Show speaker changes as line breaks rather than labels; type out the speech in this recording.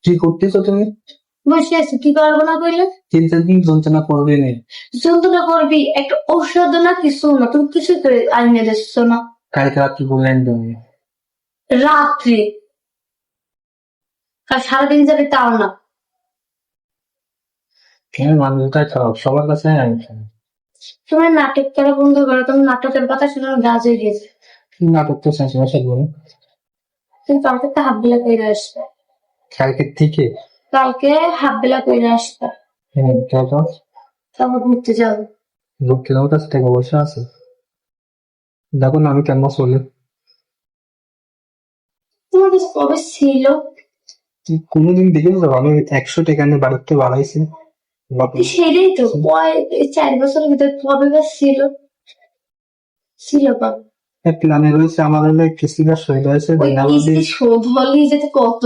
কি করতেছো তুমি?
বসে আছি, কি করবো না কইলে?
3-4 দিন যন্ত্রণা করবে না।
যন্ত্রণা করবি, একটা ঔষধ না কিছু না, তুমি কিছু করে আনিয়ে দিচ্ছ না।
কালকে রাত্রি বললেন তুমি।
রাত্রে আর সারাদিন যাবে তাও না।
কেন মানুষটাই খারাপ, সবার কাছে আমি খারাপ।
তোমার নাটক করা বন্ধ করো, তোমার নাটকের কথা শুনে আমার গা হয়ে গেছে।
কি নাটক তো শেষ বলো।
তুমি কালকে একটা হাফ বেলা করে আসবে।
কালকে থেকে?
কালকে হাফ বেলা করে আসবে,
হ্যাঁ কেন?
তারপর ঘুরতে যাবো।
লোককে আমার কাছে টাকা পয়সা আছে, দেখো না আমি কেমন চলে।
তোমার কাছে কবে ছিল?
তুই কোনোদিন দেখেছো আমি 100 টাকা নিয়ে বাড়িতে বাড়াইছি?
সেটাই তো, এই 4 বছরের ভিতরে কবে বা ছিল? ছিল কবে?
প্ল্যানে রয়েছে আমার হলে কৃষিকাজ হয়ে রয়েছে
ওই কিস্তি শোধ হলেই যেতে কত